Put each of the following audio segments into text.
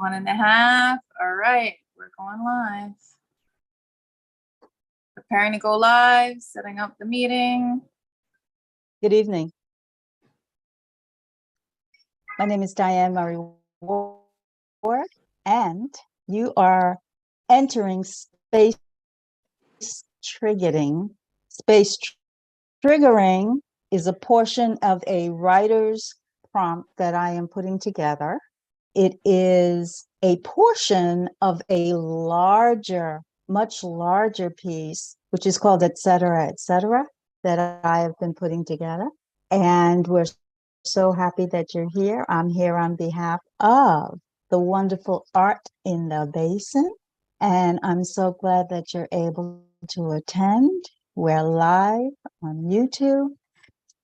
1.5. All right, we're going live. Preparing to go live, setting up the meeting. Good evening. My name is Diane Murray Ward, and you are entering space triggering. Space triggering is a portion of a writer's prompt that I am putting together. It is a portion of a larger, much larger piece, which is called Et Cetera, that I have been putting together. And we're so happy that you're here. I'm here on behalf of the wonderful Art in the Basin. And I'm so glad that you're able to attend. We're live on YouTube.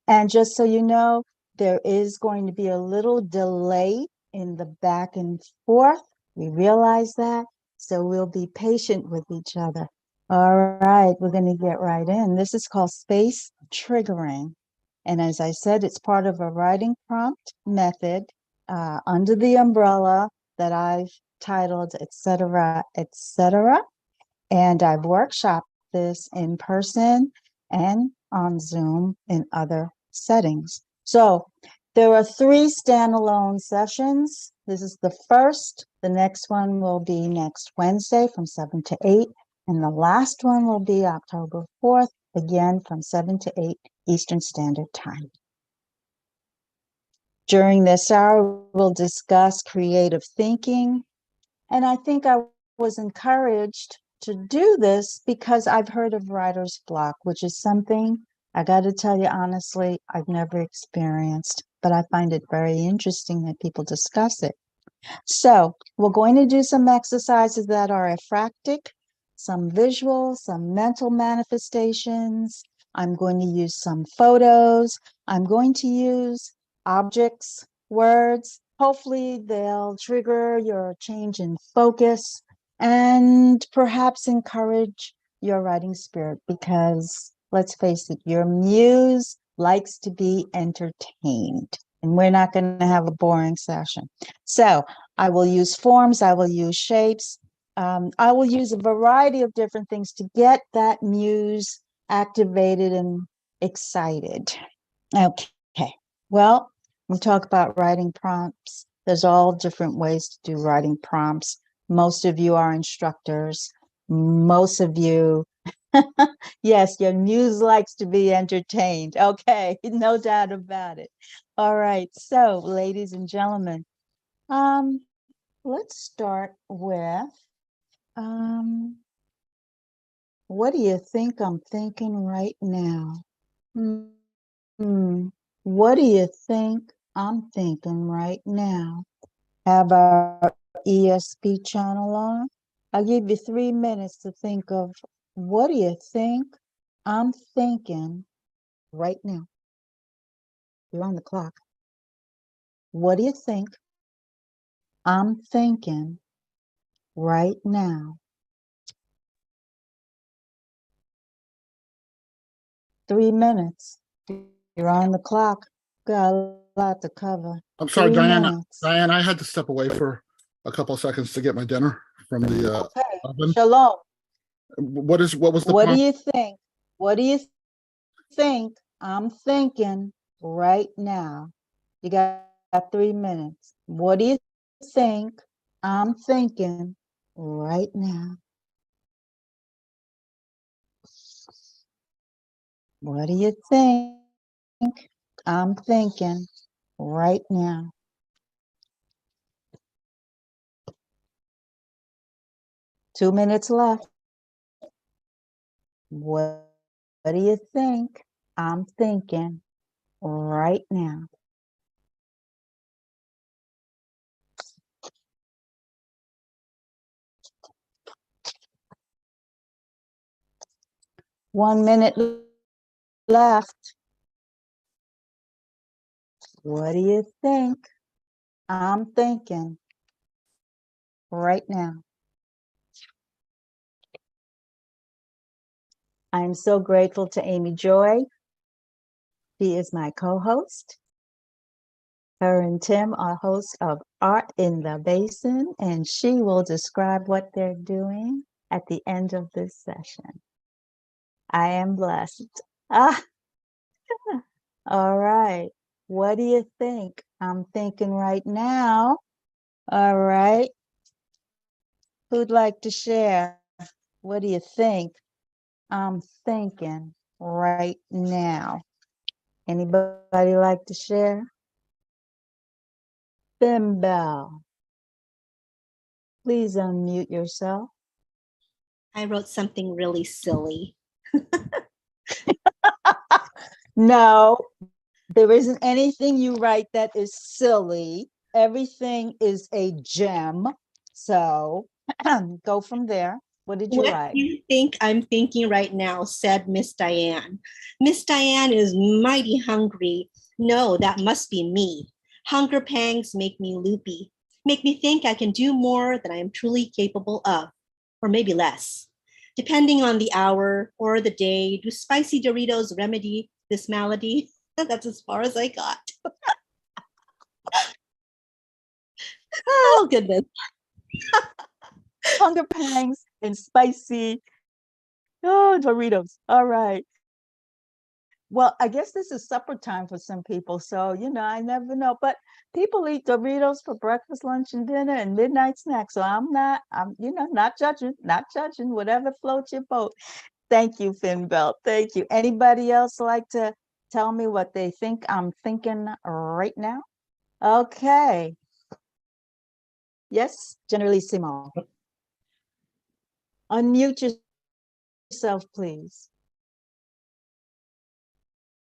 And just so you know, there is going to be a little delay in the back and forth. We realize that. So we'll be patient with each other. All right, we're going to get right in. This is called space triggering. And as I said, it's part of a writing prompt method under the umbrella that I've titled Et Cetera, Et Cetera. And I've workshopped this in person and on Zoom in other settings. So there are 3 standalone sessions. This is the first. The next one will be next Wednesday from 7 to 8. And the last one will be October 4th, again from 7 to 8 Eastern Standard Time. During this hour, we'll discuss creative thinking. And I think I was encouraged to do this because I've heard of writer's block, which is something, I got to tell you honestly, I've never experienced, but I find it very interesting that people discuss it. So we're going to do some exercises that are aphractic, some visual, some mental manifestations. I'm going to use some photos. I'm going to use objects, words. Hopefully they'll trigger your change in focus and perhaps encourage your writing spirit, because let's face it, your muse likes to be entertained, and we're not going to have a boring session. So I will use forms, I will use shapes, I will use a variety of different things to get that muse activated and excited. Okay, well, we talk about writing prompts. There's all different ways to do writing prompts. Most of you are instructors. Most of you, yes, your muse likes to be entertained. Okay, no doubt about it. All right, so ladies and gentlemen, let's start with, what do you think I'm thinking right now? What do you think I'm thinking right now? Have our ESP channel on? I'll give you 3 minutes to think of, what do you think I'm thinking right now? You're on the clock. What do you think I'm thinking right now? 3 minutes. You're on the clock. Got a lot to cover. I'm sorry, 3 Diane. minutes. Diane, I had to step away for a couple of seconds to get my dinner from the Okay. oven. Shalom. What was the What do prompt? you think? What do you think I'm thinking right now? You got 3 minutes. What do you think I'm thinking right now? What do you think I'm thinking right now? Two minutes left. What do you think I'm thinking right now? One minute left. What do you think I'm thinking right now? I'm so grateful to Amy Joy. She is my co-host. Her and Tim are hosts of Art in the Basin, and she will describe what they're doing at the end of this session. I am blessed. Ah, all right. What do you think? I'm thinking right now. All right. Who'd like to share? What do you think? I'm thinking right now. Anybody like to share? Bimbel, please unmute yourself. I wrote something really silly. No, there isn't anything you write that is silly. Everything is a gem. So go from there. What did you What write? do you think I'm thinking right now? Said Miss Diane. Miss Diane is mighty hungry. No, that must be me. Hunger pangs make me loopy, make me think I can do more than I am truly capable of, or maybe less. Depending on the hour or the day, do spicy Doritos remedy this malady? That's as far as I got. Oh, goodness. Hunger pangs and spicy. Oh, Doritos. All right. Well, I guess this is supper time for some people. So, I never know. But people eat Doritos for breakfast, lunch, and dinner and midnight snacks. So I'm not judging, whatever floats your boat. Thank you, Finbelt. Thank you. Anybody else like to tell me what they think I'm thinking right now? Okay. Yes, Generalissimo. Unmute yourself, please.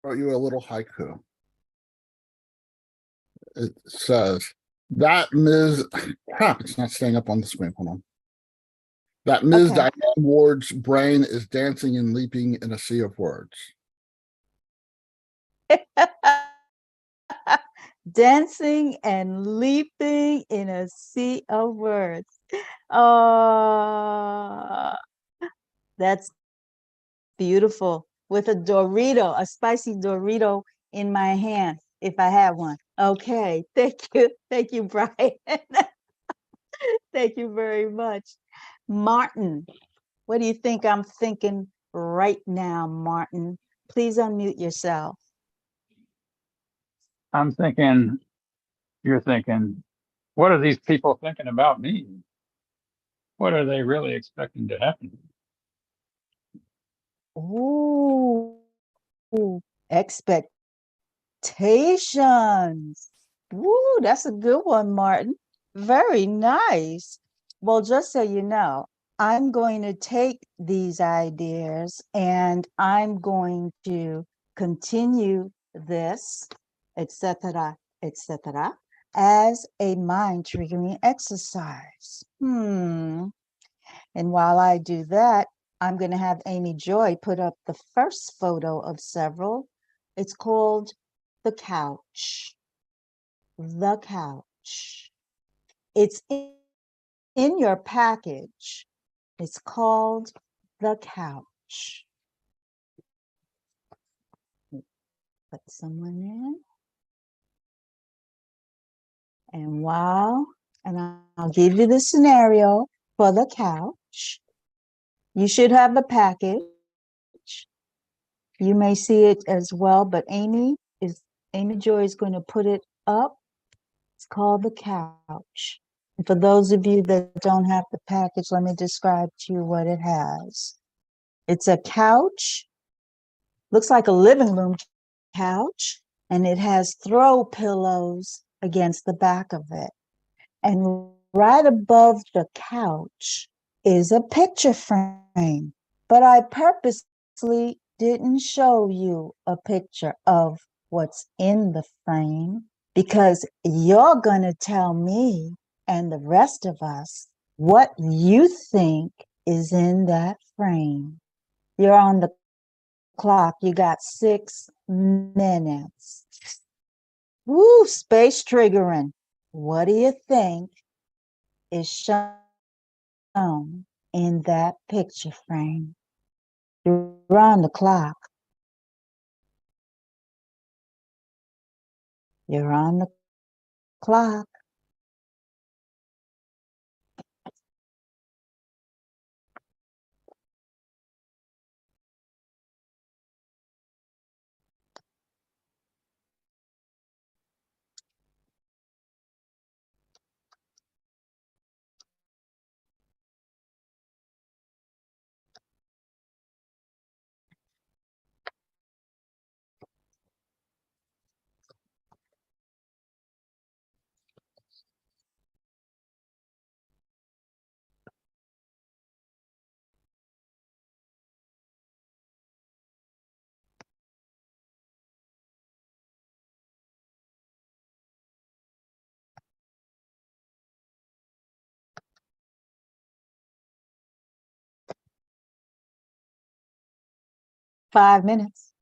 Wrote you a little haiku. It says, that Ms. Crap, it's not staying up on the screen. Hold on. That Ms. Okay. Diane Ward's brain is dancing and leaping in a sea of words. Dancing and leaping in a sea of words. Oh, that's beautiful. With a Dorito, a spicy Dorito in my hand, if I have one. Okay, thank you. Thank you, Brian. Thank you very much. Martin, what do you think I'm thinking right now, Martin? Please unmute yourself. I'm thinking, you're thinking, what are these people thinking about me? What are they really expecting to happen? Ooh, expectations. Woo, that's a good one, Martin. Very nice. Well, just so you know, I'm going to take these ideas and I'm going to continue this, etc., etc., as a mind triggering exercise. And while I do that, I'm going to have Amy Joy put up the first photo of several. It's called the couch. The couch. It's in your package. It's called the couch. Put someone in. And I'll give you the scenario for the couch. You should have a package. You may see it as well, but Amy Joy is going to put it up. It's called the couch. And for those of you that don't have the package, let me describe to you what it has. It's a couch, looks like a living room couch, and it has throw pillows against the back of it. And right above the couch is a picture frame. But I purposely didn't show you a picture of what's in the frame because you're going to tell me and the rest of us what you think is in that frame. You're on the clock. You got 6 minutes. Woo, space triggering. What do you think is shown in that picture frame? You're on the clock. You're on the o'clock. Five minutes.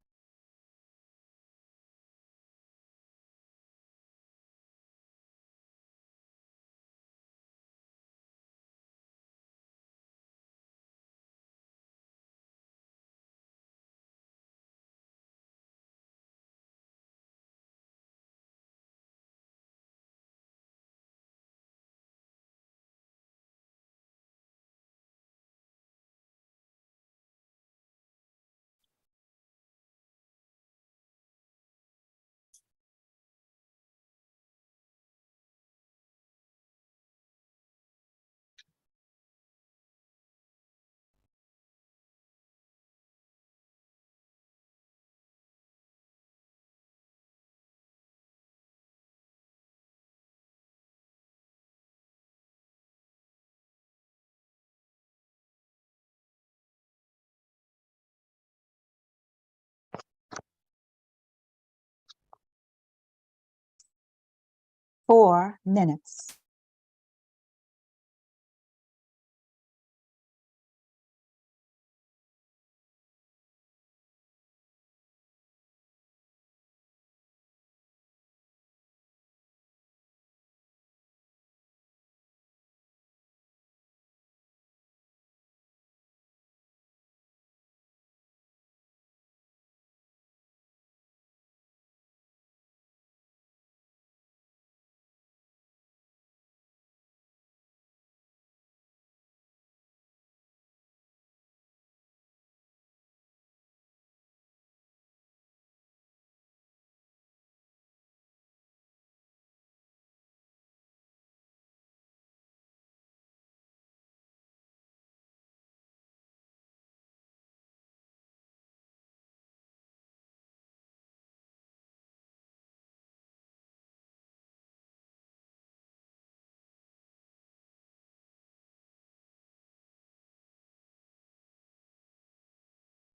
Four minutes.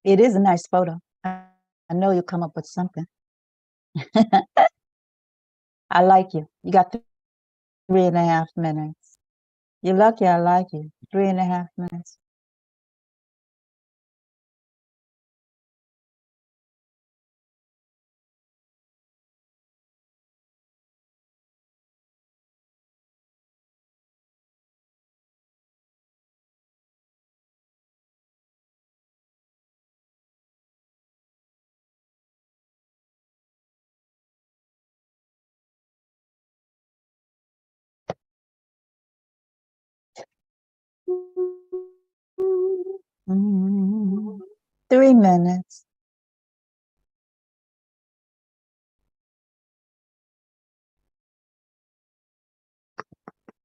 It is a nice photo. I know you'll come up with something. I like you. You got 3.5 minutes. You're lucky I like you. 3.5 minutes. Mm, 3 minutes.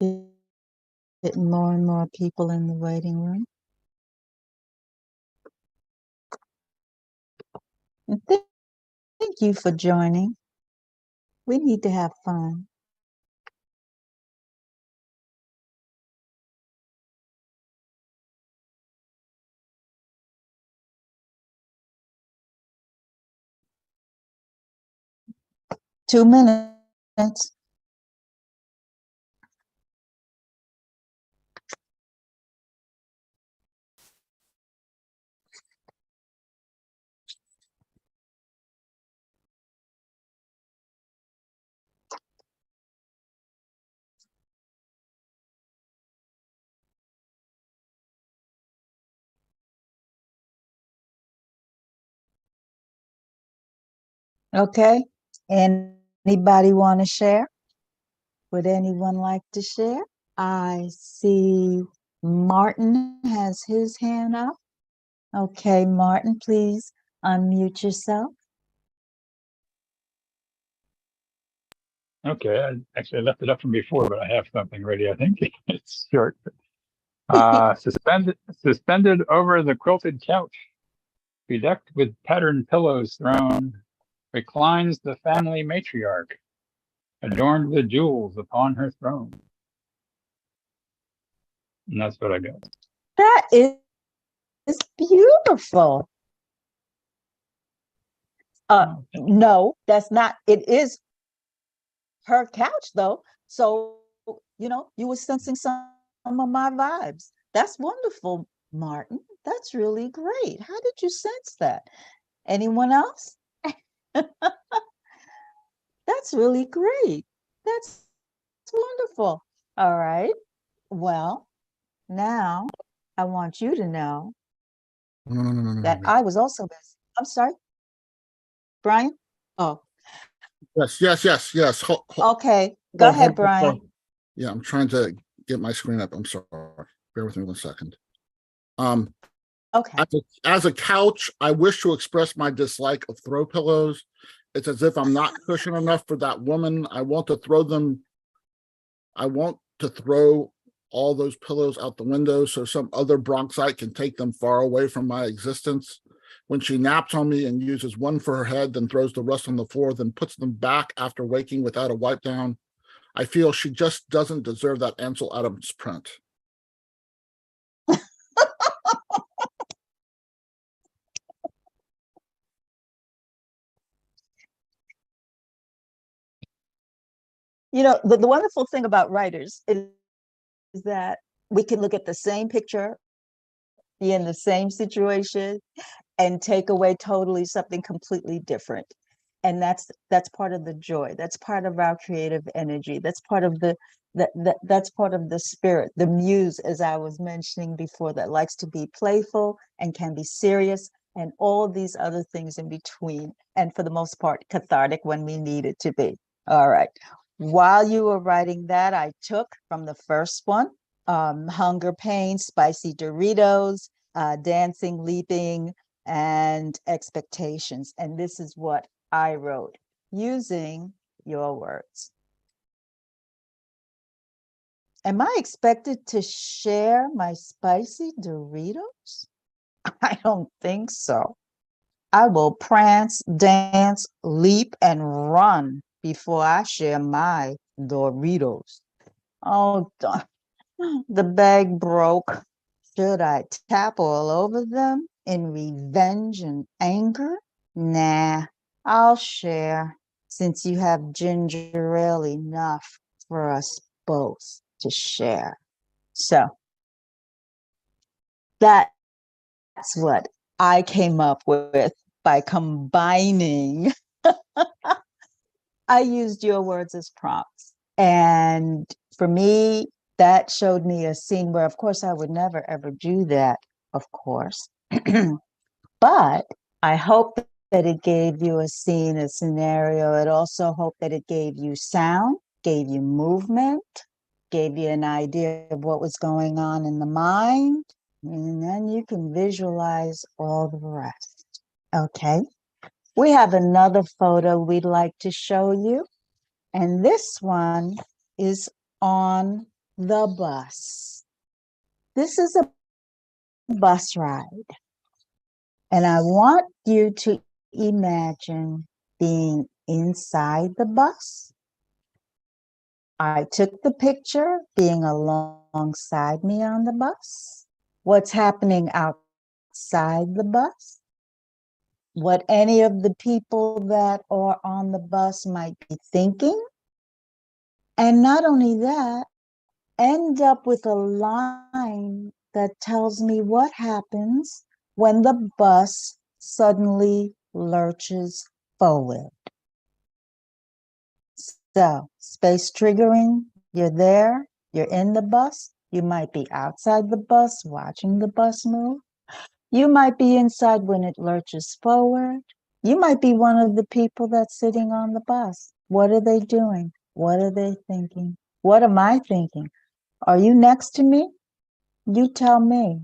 Getting more and more people in the waiting room. And thank you for joining. We need to have fun. Two minutes. Okay. And anybody want to share? Would anyone like to share? I see Martin has his hand up. Okay, Martin, please unmute yourself. Okay, I actually left it up from before, but I have something ready, I think. It's short. Suspended over the quilted couch, bedecked with patterned pillows thrown, reclines the family matriarch, adorned with jewels upon her throne. And that's what I got. That is beautiful. No, that's not. It is her couch, though. So, you were sensing some of my vibes. That's wonderful, Martin. That's really great. How did you sense that? Anyone else? That's really great. That's wonderful. All right. Well, now I want you to know that I was also busy. I'm sorry, Brian? Oh, Yes. okay. Go Hold ahead, on. Brian. Yeah, I'm trying to get my screen up. I'm sorry. Bear with me 1 second. Okay. As a couch, I wish to express my dislike of throw pillows. It's as if I'm not cushion enough for that woman. I want to throw all those pillows out the window so some other Bronxite can take them far away from my existence. When she naps on me and uses one for her head, then throws the rest on the floor, then puts them back after waking without a wipe down, I feel she just doesn't deserve that Ansel Adams print. The wonderful thing about writers is that we can look at the same picture, be in the same situation, and take away totally something completely different. And that's part of the joy. That's part of our creative energy. That's part of that's part of the spirit, the muse, as I was mentioning before, that likes to be playful and can be serious and all of these other things in between. And for the most part, cathartic when we need it to be. All right. While you were writing that, I took from the first one, hunger, pain, spicy Doritos, dancing, leaping, and expectations. And this is what I wrote using your words. Am I expected to share my spicy Doritos? I don't think so. I will prance, dance, leap, and run before I share my Doritos. Oh, the bag broke. Should I tap all over them in revenge and anger? Nah, I'll share since you have ginger ale enough for us both to share. So that's what I came up with by combining. I used your words as prompts. And for me, that showed me a scene where, of course, I would never, ever do that, of course. But I hope that it gave you a scene, a scenario. It also hoped that it gave you sound, gave you movement, gave you an idea of what was going on in the mind. And then you can visualize all the rest. Okay. We have another photo we'd like to show you. And this one is on the bus. This is a bus ride. And I want you to imagine being inside the bus. I took the picture being alongside me on the bus. What's happening outside the bus? What any of the people that are on the bus might be thinking. And not only that, end up with a line that tells me what happens when the bus suddenly lurches forward. So, space triggering, you're there, you're in the bus, you might be outside the bus watching the bus move. You might be inside when it lurches forward. You might be one of the people that's sitting on the bus. What are they doing? What are they thinking? What am I thinking? Are you next to me? You tell me.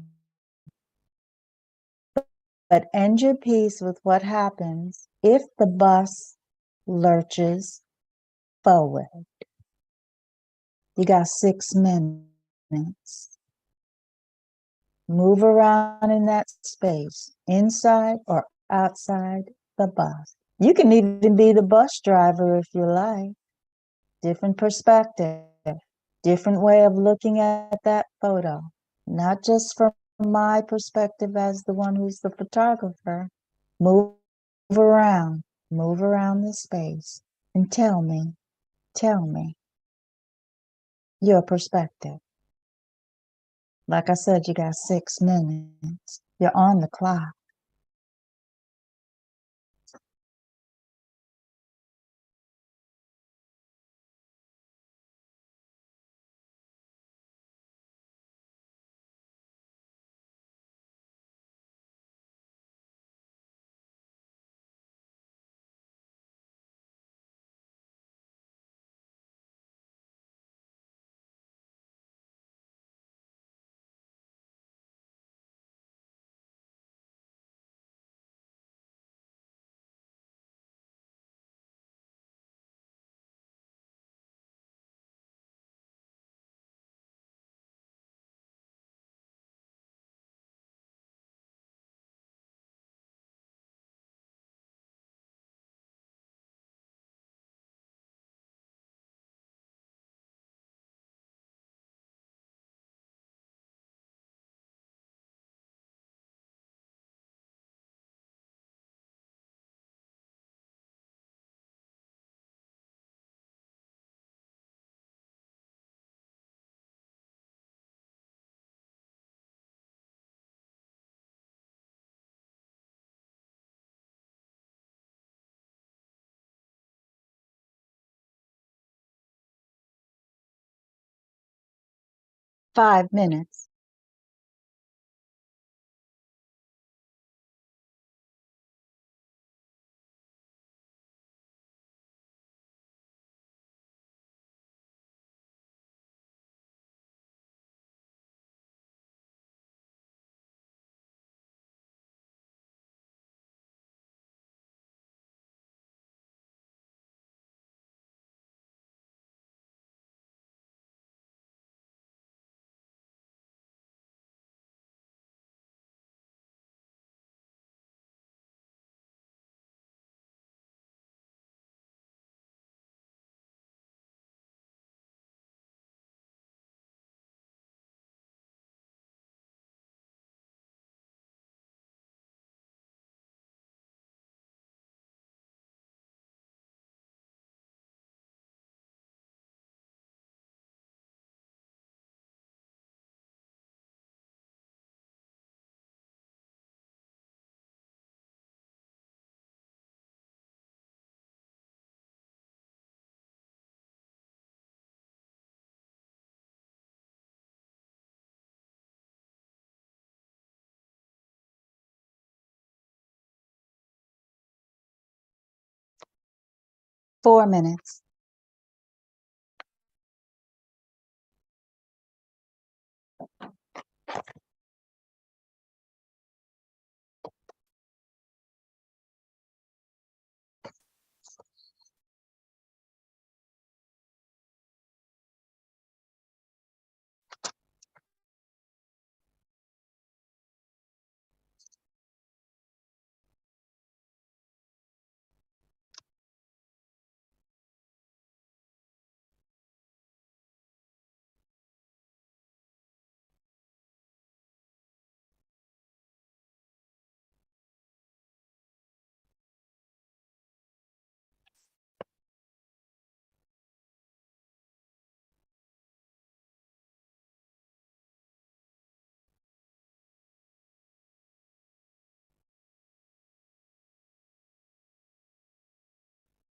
But end your piece with what happens if the bus lurches forward. You got 6 minutes. Move around in that space, inside or outside the bus. You can even be the bus driver if you like. Different perspective, different way of looking at that photo. Not just from my perspective as the one who's the photographer. Move around the space and tell me your perspective. Like I said, you got 6 minutes. You're on the clock. Five minutes. Four minutes.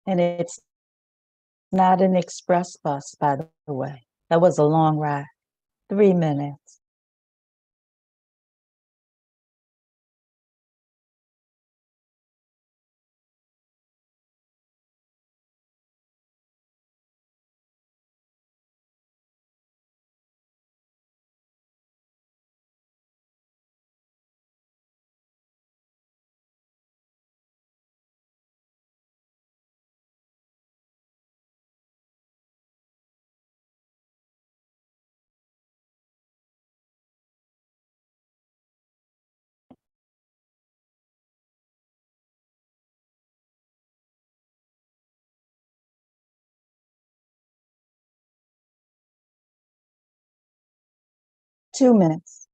And it's not an express bus, by the way. That was a long ride. 3 minutes. 2 minutes.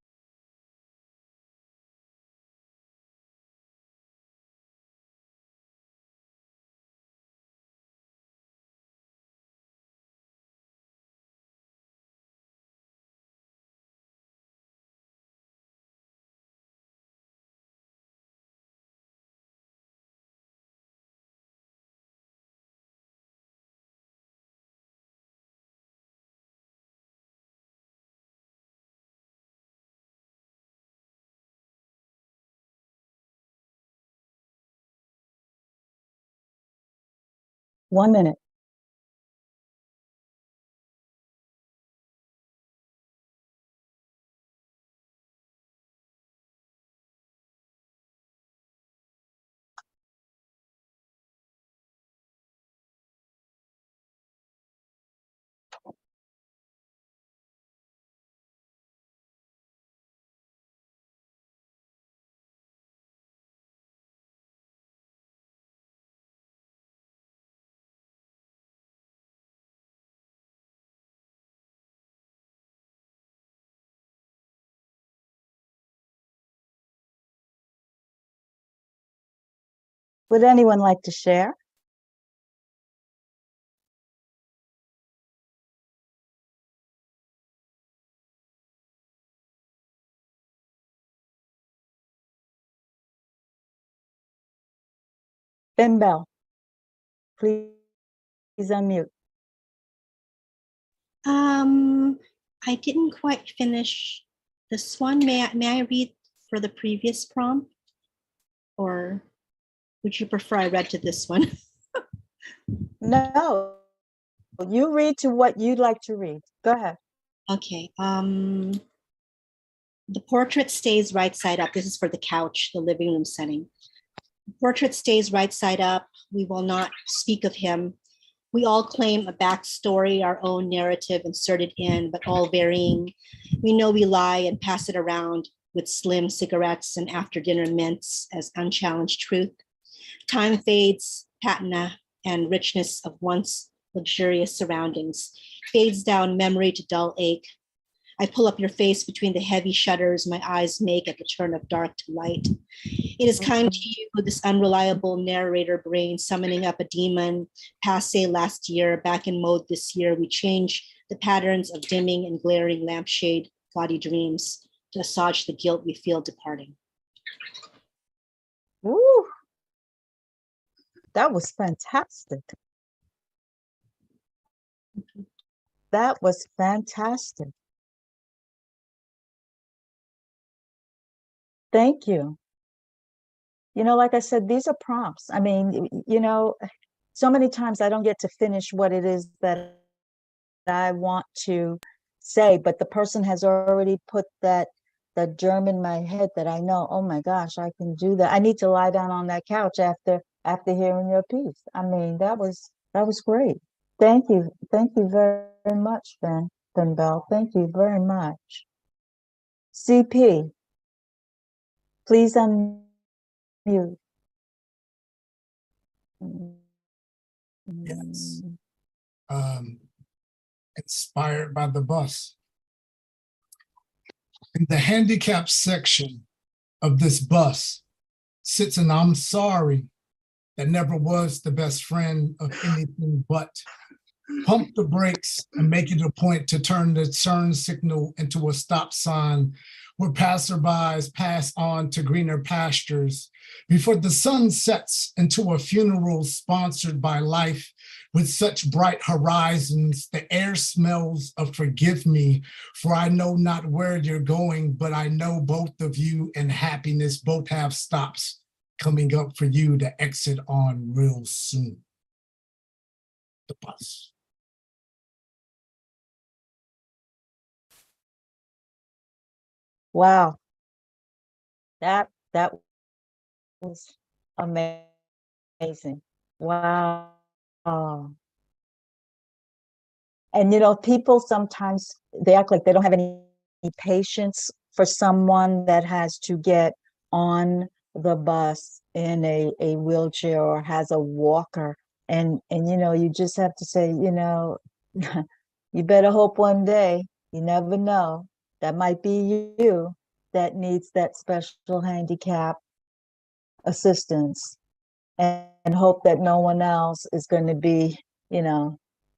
One minute. Would anyone like to share? Ben Bell, please unmute. I didn't quite finish this one. May I read for the previous prompt? Or would you prefer I read to this one? No, you read to what you'd like to read. Go ahead. Okay. The portrait stays right side up. This is for the couch, the living room setting. The portrait stays right side up. We will not speak of him. We all claim a backstory, our own narrative inserted in, but all varying. We know we lie and pass it around with slim cigarettes and after dinner mints as unchallenged truth. Time fades, patina, and richness of once luxurious surroundings fades down memory to dull ache. I pull up your face between the heavy shutters my eyes make at the turn of dark to light. It is kind to you, this unreliable narrator brain summoning up a demon, passe last year, back in mode this year. We change the patterns of dimming and glaring lampshade gaudy dreams to assuage the guilt we feel departing. Woo! That was fantastic. That was fantastic. Thank you. You know, like I said, these are prompts. I mean, you know, so many times I don't get to finish what it is that I want to say, but the person has already put that germ in my head that I know, oh my gosh, I can do that. I need to lie down on that couch after hearing your piece. I mean, that was great. Thank you. Thank you very, very much, Ben Bell. Thank you very much. CP, please unmute. Yes. Inspired by the bus. In the handicapped section of this bus sits an I'm sorry that never was the best friend of anything but. Pump the brakes and make it a point to turn the turn signal into a stop sign where passerbys pass on to greener pastures before the sun sets into a funeral sponsored by life with such bright horizons. The air smells of forgive me, for I know not where you're going, but I know both of you and happiness both have stops coming up for you to exit on real soon. The bus. Wow. That was amazing. Wow. And you know, people sometimes they act like they don't have any patience for someone that has to get on the bus in a wheelchair or has a walker. And you know, you just have to say, you know, you better hope one day, you never know, That might be you that needs that special handicap assistance, and hope that no one else is going to be,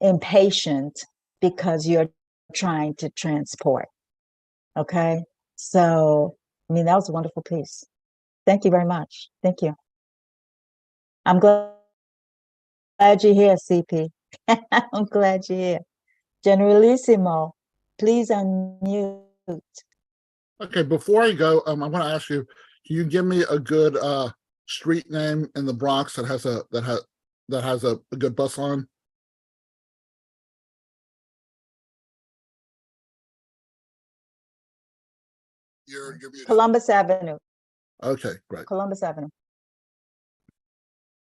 impatient because you're trying to transport. Okay. So, I mean, that was a wonderful piece. Thank you very much. Thank you. I'm glad you're here, CP. I'm glad you're here. Generalissimo, please unmute. Okay, before I go, I want to ask you, can you give me a good street name in the Bronx that has a good bus line? You're muted. Columbus Avenue. Okay, great. Columbus Avenue.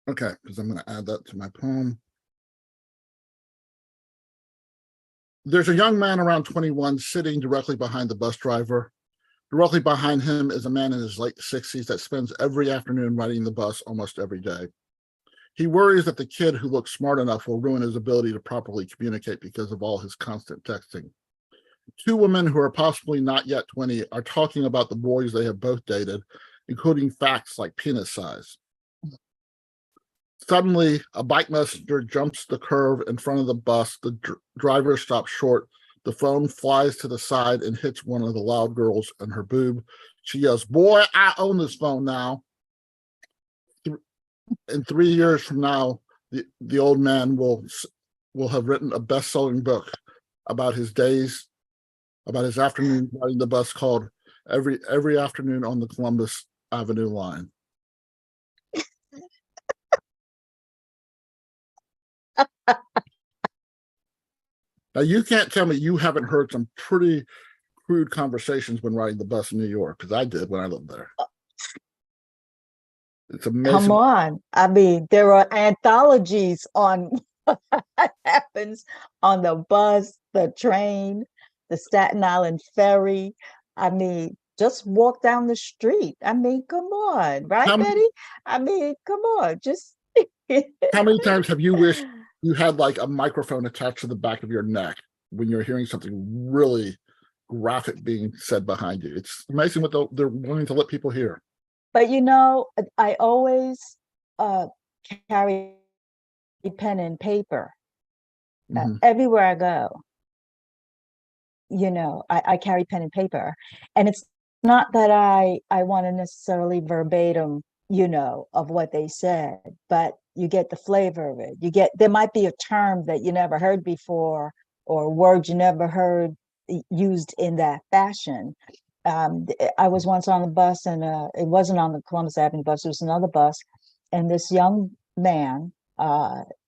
Okay, because I'm going to add that to my poem. There's a young man around 21 sitting directly behind the bus driver. Directly behind him is a man in his late 60s that spends every afternoon riding the bus almost every day. He worries that the kid who looks smart enough will ruin his ability to properly communicate because of all his constant texting. Two women who are possibly not yet 20 are talking about the boys they have both dated, including facts like penis size. Suddenly, a bike messenger jumps the curve in front of the bus. The driver stops short. The phone flies to the side and hits one of the loud girls in her boob. She yells, "Boy, I own this phone now." In 3 years from now, the old man will have written a best-selling book about his days, about his afternoon riding the bus, called Every Afternoon on the Columbus Avenue Line. Now, you can't tell me you haven't heard some pretty crude conversations when riding the bus in New York, because I did when I lived there. It's amazing. Come on. I mean, there are anthologies on what happens on the bus, the train, the Staten Island ferry. I mean, just walk down the street. I mean, come on, right, Betty? I mean, come on, just. How many times have you wished you had like a microphone attached to the back of your neck when you're hearing something really graphic being said behind you? It's amazing what they're willing to let people hear. But I always carry pen and paper everywhere I go. I carry pen and paper, and it's not that I want to necessarily verbatim, of what they said, but you get the flavor of it. There might be a term that you never heard before, or words you never heard used in that fashion. I was once on the bus, and it wasn't on the Columbus Avenue bus, it was another bus, and this young man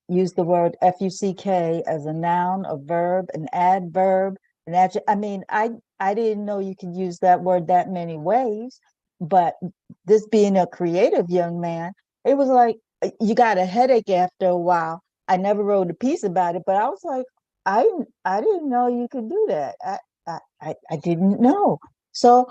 used the word F-U-C-K as a noun, a verb, an adverb, an adjective. I mean, I didn't know you could use that word that many ways, but this being a creative young man, it was like, you got a headache after a while. I never wrote a piece about it, but I was like, I didn't know you could do that. I didn't know. So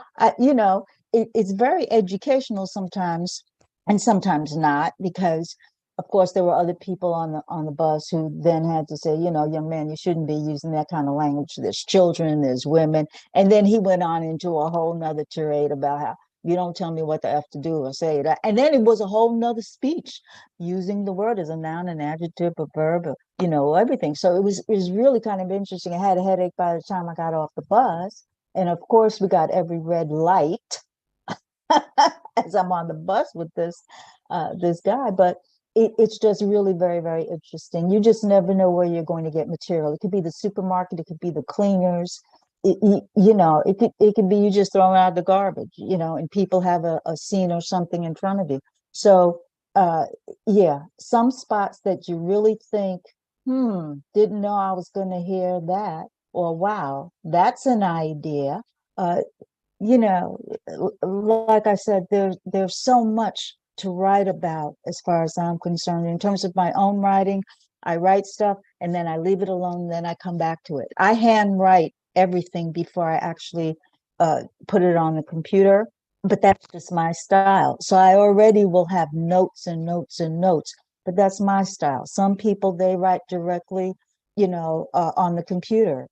it's very educational sometimes, and sometimes not, because of course there were other people on the bus who then had to say, young man, you shouldn't be using that kind of language. There's children, there's women. And then he went on into a whole nother tirade about how you don't tell me what the F to do or say that. And then it was a whole nother speech using the word as a noun, an adjective, a verb, everything. So it was really kind of interesting. I had a headache by the time I got off the bus. And of course, we got every red light as I'm on the bus with this guy. But it's just really very, very interesting. You just never know where you're going to get material. It could be the supermarket, it could be the cleaners. It could be you just throwing out the garbage, and people have a scene or something in front of you. So some spots that you really think, didn't know I was going to hear that, or wow, that's an idea. Like I said, there's so much to write about as far as I'm concerned. In terms of my own writing, I write stuff and then I leave it alone, and then I come back to it. I handwrite everything before I actually put it on the computer, but that's just my style. So I already will have notes and notes and notes, but that's my style. Some people, they write directly, on the computer.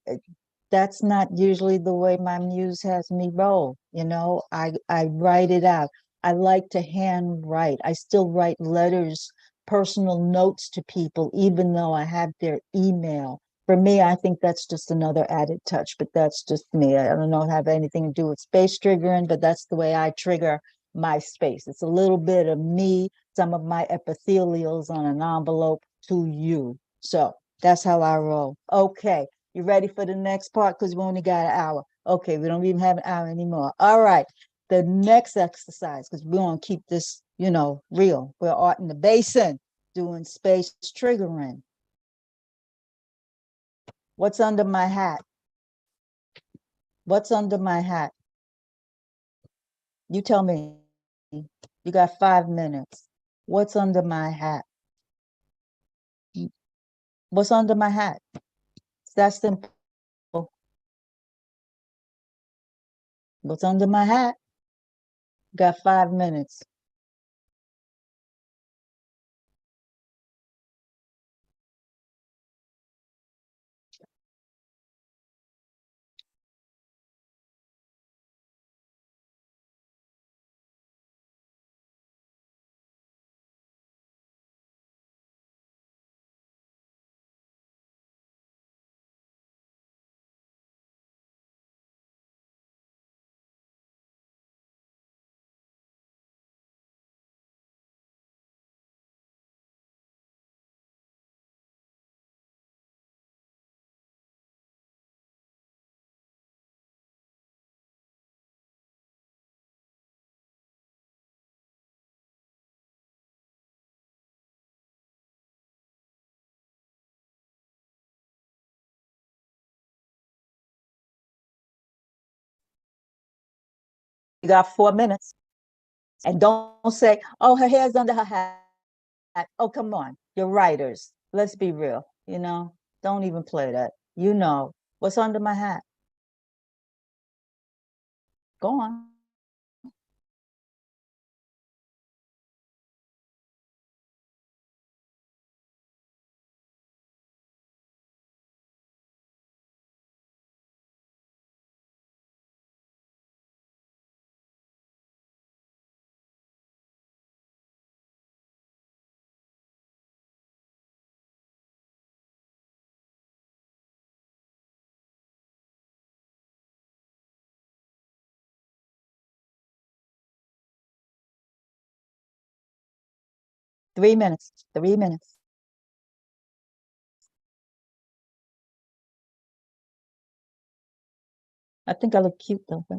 that's not usually the way my muse has me roll. You know, I write it out. I like to hand write. I still write letters, personal notes to people, even though I have their email. For me, I think that's just another added touch, but that's just me. I don't know, have anything to do with space triggering, but that's the way I trigger my space. It's a little bit of me, some of my epithelials on an envelope to you. So that's how I roll. Okay. You ready for the next part? Because we only got an hour. Okay, we don't even have an hour anymore. All right. The next exercise, because we want to keep this, you know, real. We're art in the basin doing space triggering. What's under my hat? What's under my hat? You tell me. You got 5 minutes. What's under my hat? What's under my hat? It's that simple. What's under my hat? Got 5 minutes. You got 4 minutes. And don't say, oh, her hair's under her hat. Oh, come on. You're writers. Let's be real. You know, don't even play that. You know, what's under my hat? Go on. Three minutes. 3 minutes. I think I look cute though, but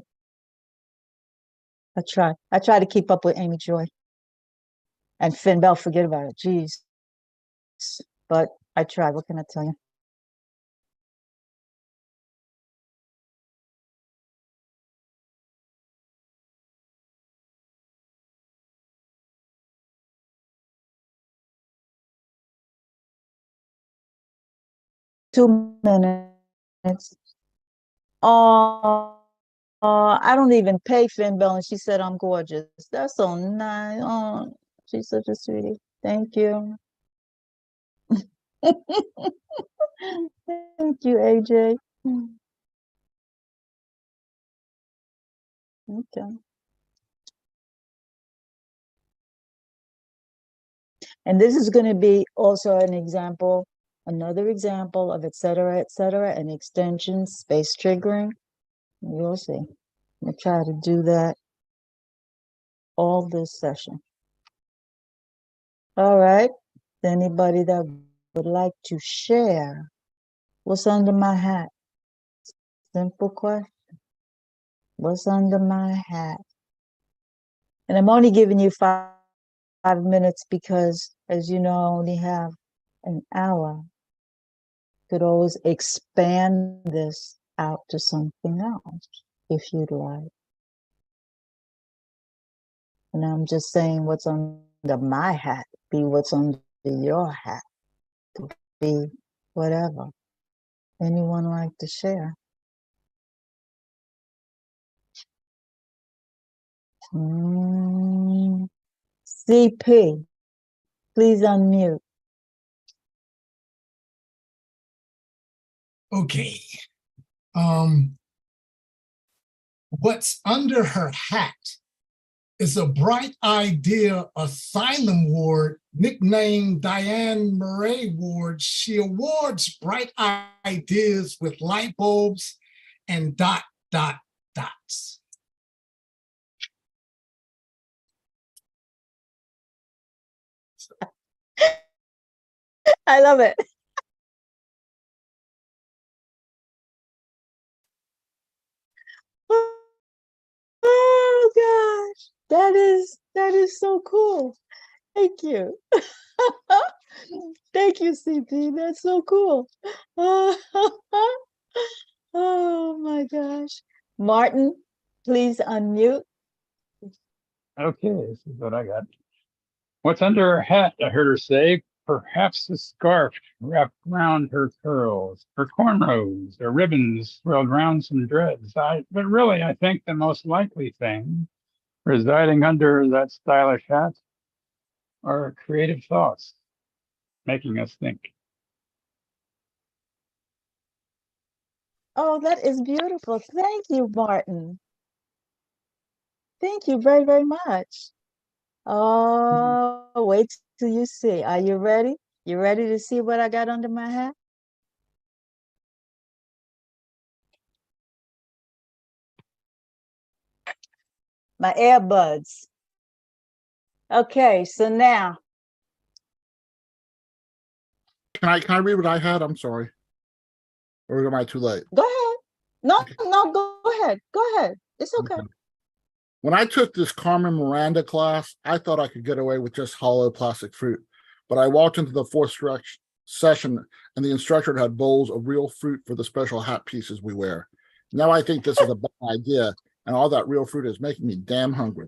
I try. I try to keep up with Amy Joy and Finn Bell. Forget about it. Jeez. But I try. What can I tell you? Two minutes. Oh, I don't even pay Finn Bell, and she said I'm gorgeous. That's so nice. Oh, she's such a sweetie. Thank you. Thank you, AJ. Okay. And this is going to be also an example, another example of et cetera, and extensions, space triggering. You'll see. I'll try to do that all this session. All right. Anybody that would like to share what's under my hat? Simple question. What's under my hat? And I'm only giving you 5 minutes because, as you know, I only have an hour. Could always expand this out to something else if you'd like. And I'm just saying what's under my hat, be what's under your hat, could be whatever. Anyone like to share? CP, please unmute. Okay. What's under her hat is a bright idea asylum ward nicknamed Diane Murray Ward. She awards bright ideas with light bulbs and dots. I love it. Oh gosh, that is so cool. Thank you. Thank you, CP. That's so cool. Oh my gosh. Martin, please unmute. Okay, this is what I got. What's under her hat? I heard her say. Perhaps a scarf wrapped around her curls, her cornrows, her ribbons swirled round some dreads. But really, I think the most likely thing residing under that stylish hat are creative thoughts, making us think. Oh, that is beautiful. Thank you, Martin. Thank you very, very much. Oh, wait till you see. Are you ready? You ready to see what I got under my hat? My earbuds. Okay, so now, Can I read what I had? I'm sorry. Or am I too late? go ahead. No, Okay. no, go ahead. Go ahead. It's okay. Okay. When I took this Carmen Miranda class, I thought I could get away with just hollow plastic fruit. But I walked into the fourth session and the instructor had bowls of real fruit for the special hat pieces we wear. Now I think this is a bad idea, and all that real fruit is making me damn hungry.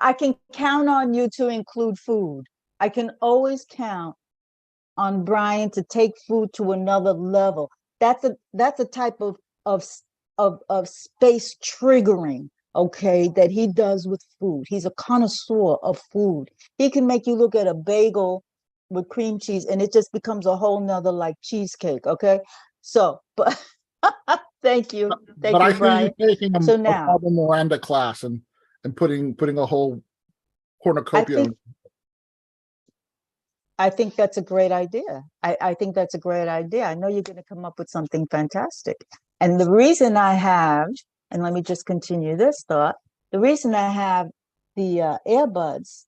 I can count on you to include food. I can always count on Brian to take food to another level. That's a type of space triggering, okay, that he does with food. He's a connoisseur of food. He can make you look at a bagel with cream cheese and it just becomes a whole nother like cheesecake, okay? So, but thank you. Thank But I you, see Brian. you taking So a now, Carmen Miranda class and putting a whole cornucopia. I think that's a great idea. I think that's a great idea. I know you're going to come up with something fantastic. And the reason I have, and let me just continue this thought, the reason I have the earbuds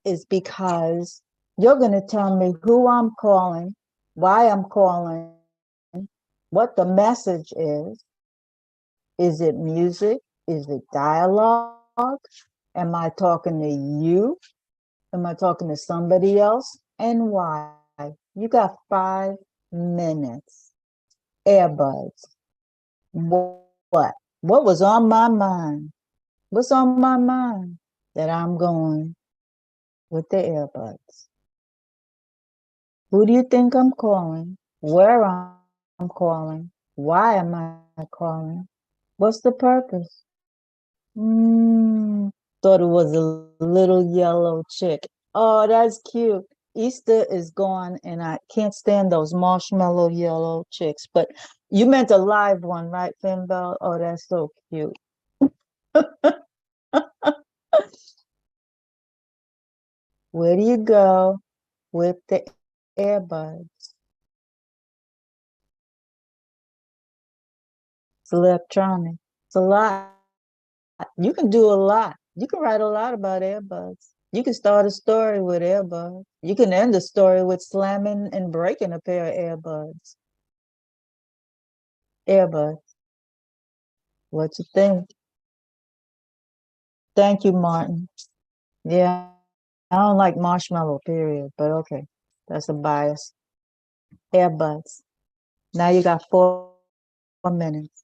is because you're going to tell me who I'm calling, why I'm calling, what the message is. Is it music? Is it dialogue? Am I talking to you? Am I talking to somebody else? And why? You got 5 minutes. Earbuds. What? What was on my mind? What's on my mind? That I'm going with the earbuds. Who do you think I'm calling? Where I'm calling? Why am I calling? What's the purpose? Thought it was a little yellow chick. Oh, that's cute. Easter is gone and I can't stand those marshmallow yellow chicks. But you meant a live one, right, Finbel? Oh, that's so cute. Where do you go with the earbuds? It's electronic. It's a lot. You can do a lot. You can write a lot about earbuds. You can start a story with earbuds. You can end the story with slamming and breaking a pair of earbuds. Earbuds. What you think? Thank you, Martin. Yeah, I don't like marshmallow, period, but okay. That's a bias. Earbuds. Now you got 4 minutes.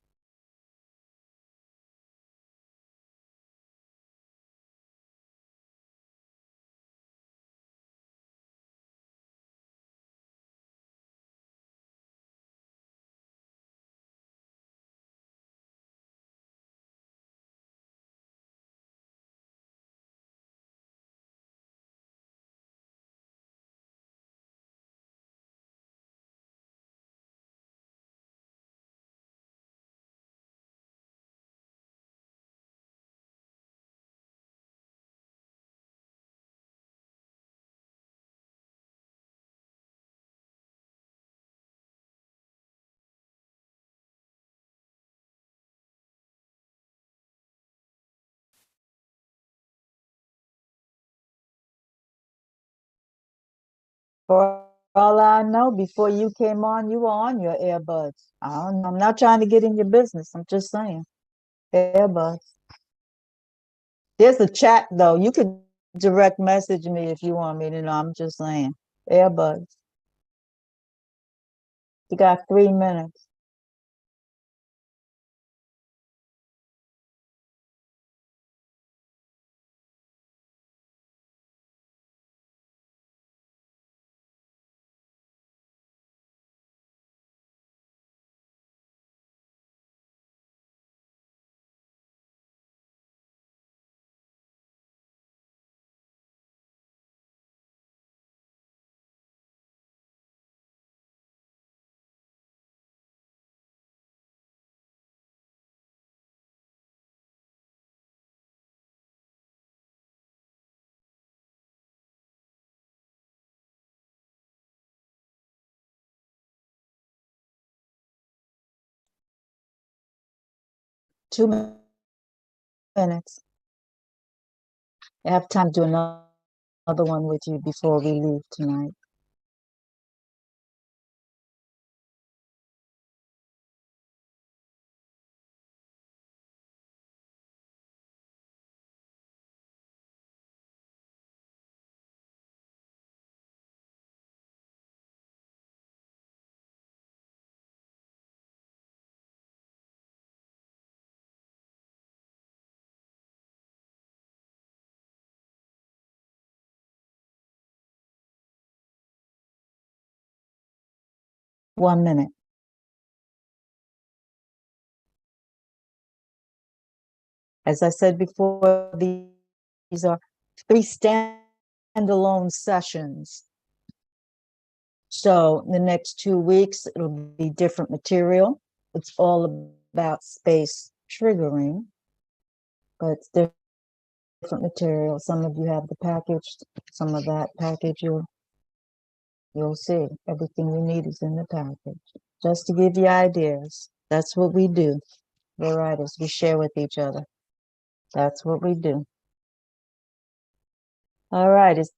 For all I know, before you came on, you were on your earbuds. I don't know. I'm not trying to get in your business. I'm just saying. Earbuds. There's a chat though. You could direct message me if you want me to know. I'm just saying. Earbuds. You got 3 minutes. Two minutes. I have time to do another one with you before we leave tonight. One minute. As I said before, these are 3 standalone sessions. So the next 2 weeks, it'll be different material. It's all about space triggering, but it's different material. Some of you have the package, some of that package you'll see. Everything you need is in the package. Just to give you ideas. That's what we do. We're writers. We share with each other. That's what we do. All right. Is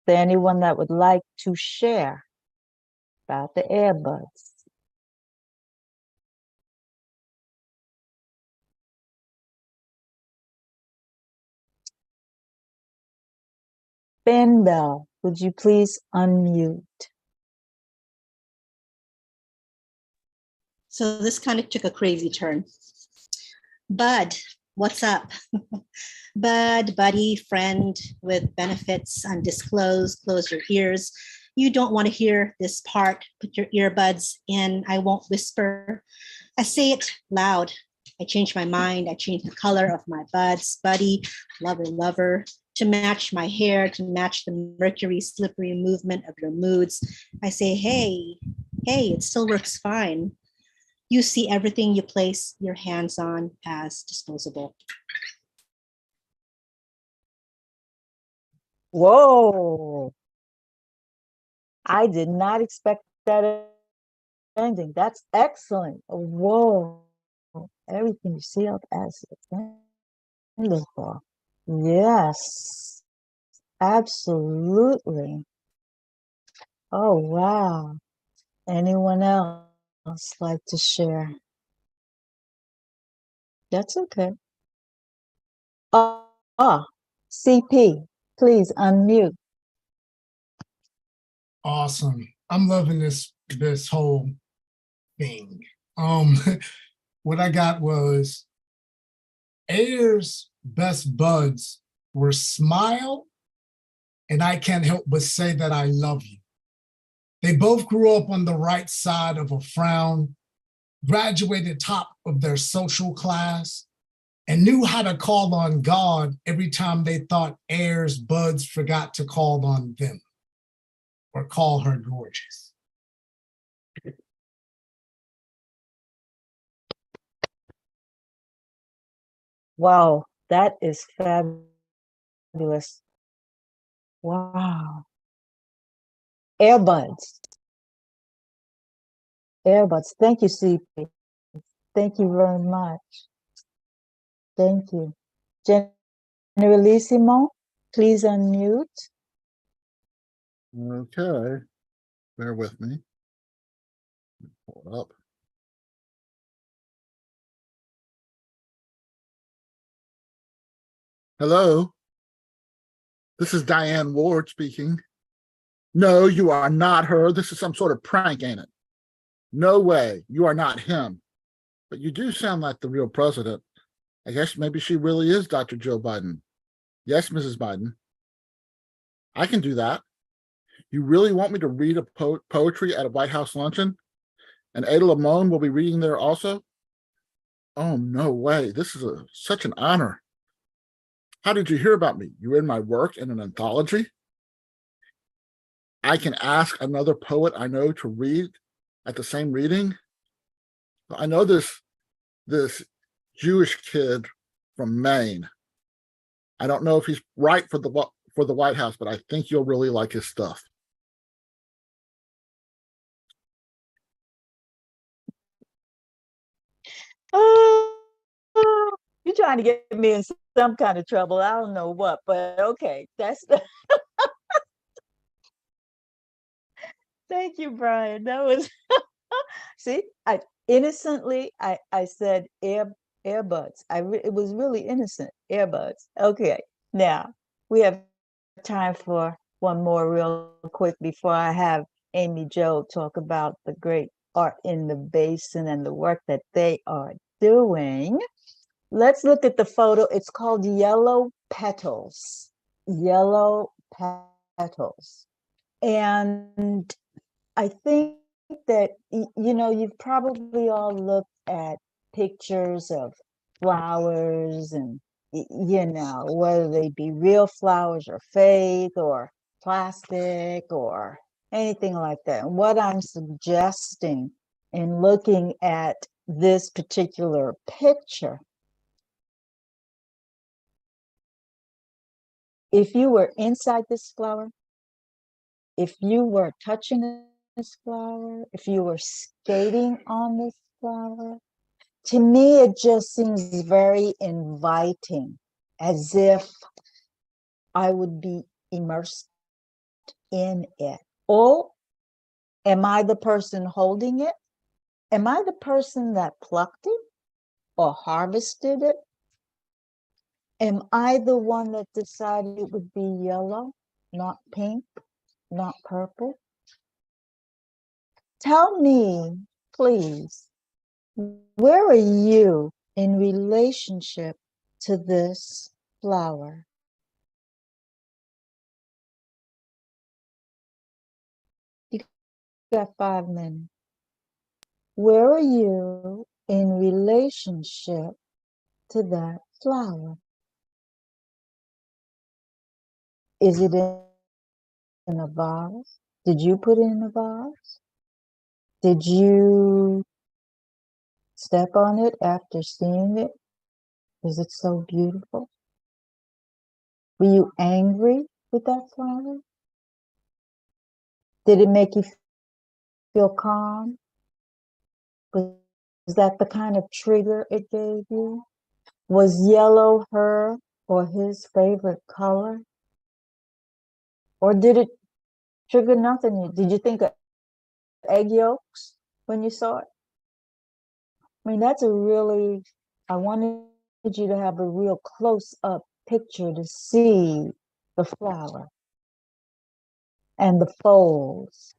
there anyone that would like to share about the earbuds? Ben Bell, would you please unmute? So this kind of took a crazy turn. Bud, what's up? Bud, buddy, friend with benefits undisclosed, close your ears. You don't want to hear this part. Put your earbuds in. I won't whisper. I say it loud. I change my mind. I change the color of my buds, buddy, lover, lover, to match my hair, to match the mercury slippery movement of your moods. I say, hey, it still works fine. You see everything you place your hands on as disposable. Whoa. I did not expect that ending. That's excellent. Whoa. Everything you see up as wonderful. Yes, absolutely. Oh, wow. Anyone else like to share? That's okay. CP, please unmute. Awesome. I'm loving this whole thing. What I got was Ayer's best buds were smile and I can't help but say that I love you. They both grew up on the right side of a frown, graduated top of their social class, and knew how to call on God every time they thought Ayer's buds forgot to call on them or call her gorgeous. Wow, that is fabulous. Wow. Earbuds. Earbuds. Thank you, CP. Thank you very much. Thank you. Generalissimo, please unmute. Okay, bear with me. Pull it up. Hello, this is Diane Ward speaking. No, you are not her. This is some sort of prank, ain't it? No way, you are not him. But you do sound like the real president. I guess maybe she really is Dr. Joe Biden. Yes, Mrs. Biden. I can do that. You really want me to read a poetry at a White House luncheon? And Ada Limon will be reading there also? Oh, no way. This is such an honor. How did you hear about me? You were in my work in an anthology? I can ask another poet I know to read at the same reading? I know this Jewish kid from Maine. I don't know if he's right for the White House, but I think you'll really like his stuff. Oh, you're trying to get me in some kind of trouble. I don't know what, but okay. That's the thank you, Brian. That was see, I innocently I said earbuds. It was really innocent. Earbuds. Okay. Now we have time for one more real quick before I have Amy Jo talk about the great art in the basin and the work that they are doing. Let's look at the photo. It's called Yellow Petals. Yellow Petals. And I think that, you've probably all looked at pictures of flowers and, whether they be real flowers or fake or plastic or anything like that. And what I'm suggesting in looking at this particular picture, if you were inside this flower, if you were touching this flower, if you were skating on this flower, to me, it just seems very inviting, as if I would be immersed in it. Or am I the person holding it? Am I the person that plucked it or harvested it? Am I the one that decided it would be yellow, not pink, not purple? Tell me, please, where are you in relationship to this flower? You got 5 minutes. Where are you in relationship to that flower? Is it in a vase? Did you put it in a vase? Did you step on it after seeing it? Is it so beautiful? Were you angry with that flower? Did it make you feel calm? Was that the kind of trigger it gave you? Was yellow her or his favorite color? Or did it trigger nothing? Did you think of egg yolks when you saw it? I mean, I wanted you to have a real close up picture to see the flower and the folds.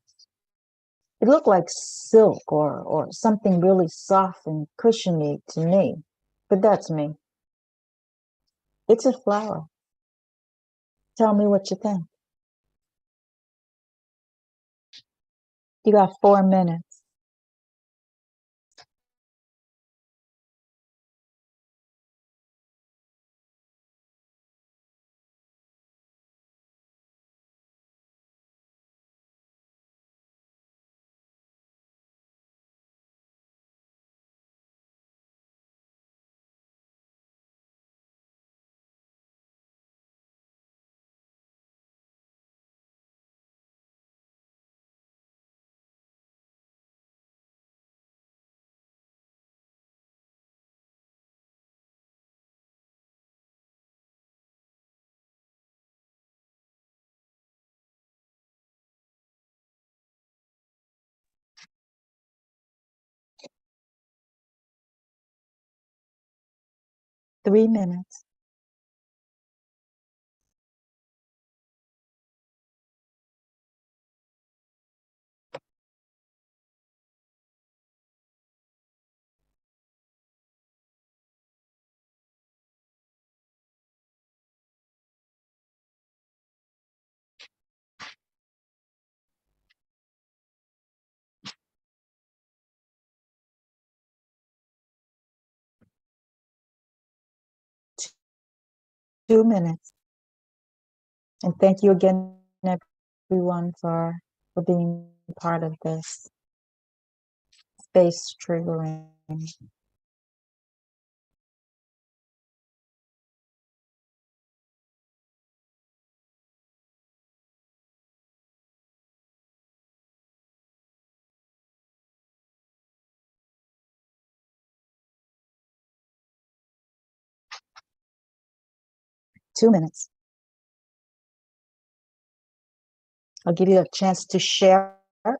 It looked like silk or something really soft and cushiony to me, but that's me. It's a flower. Tell me what you think. You got 4 minutes. 3 minutes. Two minutes. And thank you again, everyone, for being part of this space triggering. Two minutes. I'll give you a chance to share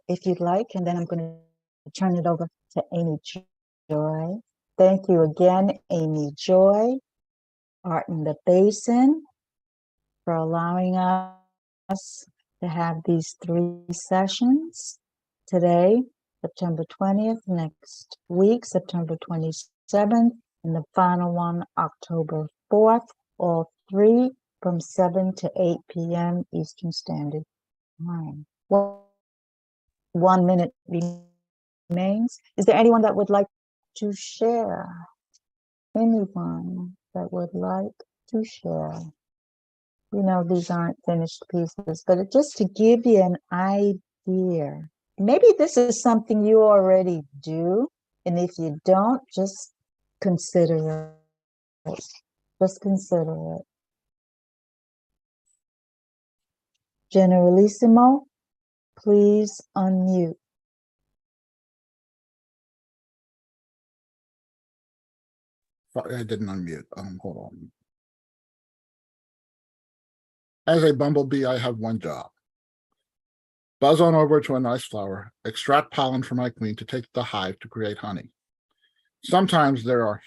if you'd like, and then I'm going to turn it over to Amy Joy. Thank you again, Amy Joy, Art in the Basin, for allowing us to have these 3 sessions today, September 20th, next week, September 27th, and the final one, October 4th, all 3 from 7 to 8 p.m. Eastern Standard Time. Well, 1 minute remains. Is there anyone that would like to share? Anyone that would like to share? You know, these aren't finished pieces, but just to give you an idea. Maybe this is something you already do, and if you don't, just consider it. Just consider it. Generalissimo, please unmute. I didn't unmute. Hold on. As a bumblebee, I have one job. Buzz on over to a nice flower, extract pollen from my queen to take to the hive to create honey. Sometimes there are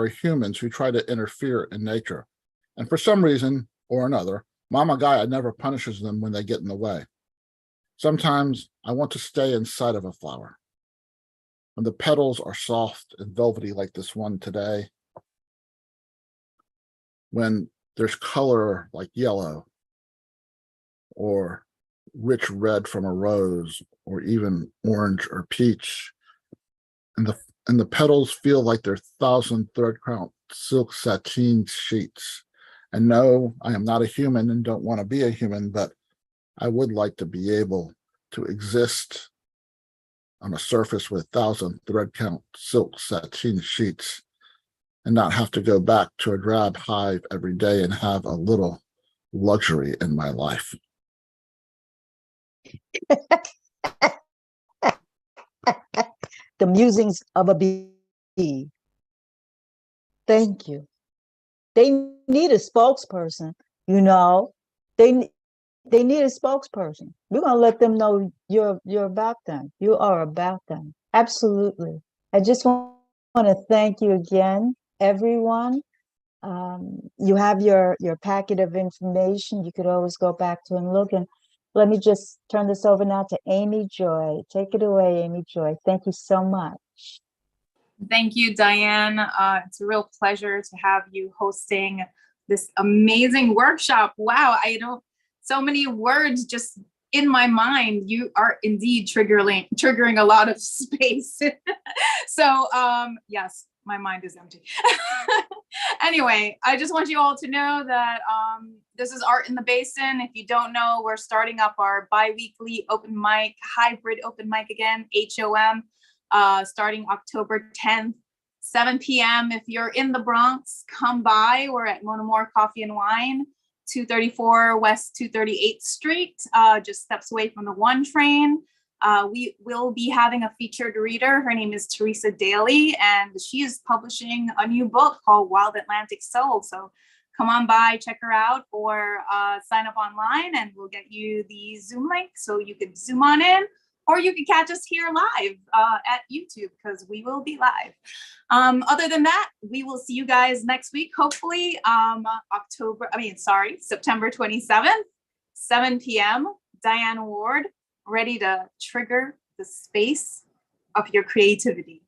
humans who try to interfere in nature, and for some reason or another, Mama Gaia never punishes them when they get in the way. Sometimes I want to stay inside of a flower. When the petals are soft and velvety like this one today, when there's color like yellow or rich red from a rose or even orange or peach, and the petals feel like they're 1,000 thread count silk sateen sheets. And no, I am not a human and don't want to be a human, but I would like to be able to exist on a surface with 1,000 thread count silk sateen sheets and not have to go back to a drab hive every day and have a little luxury in my life. The musings of a bee. Thank you. They need a spokesperson, you know. They need a spokesperson. We're gonna let them know you're about them. You are about them. Absolutely. I just want to thank you again, everyone. You have your packet of information. You could always go back to and look. And let me just turn this over now to Amy Joy. Take it away, Amy Joy. Thank you so much. Thank you, Diane. It's a real pleasure to have you hosting this amazing workshop. Wow, so many words just in my mind. You are indeed triggering a lot of space. So yes, my mind is empty. Anyway, I just want you all to know that this is Art in the Basin. If you don't know, we're starting up our bi-weekly open mic, hybrid open mic again, HOM. Starting October 10th, 7 p.m. If you're in the Bronx, come by. We're at Monomore Coffee and Wine, 234 West 238th Street, just steps away from the 1 train. We will be having a featured reader. Her name is Teresa Daly, and she is publishing a new book called Wild Atlantic Soul. So come on by, check her out, or sign up online, and we'll get you the Zoom link so you could Zoom on in. or you can catch us here live at YouTube, because we will be live. Other than that, we will see you guys next week, hopefully September 27th, 7 p.m. Diane Ward, ready to trigger the space of your creativity.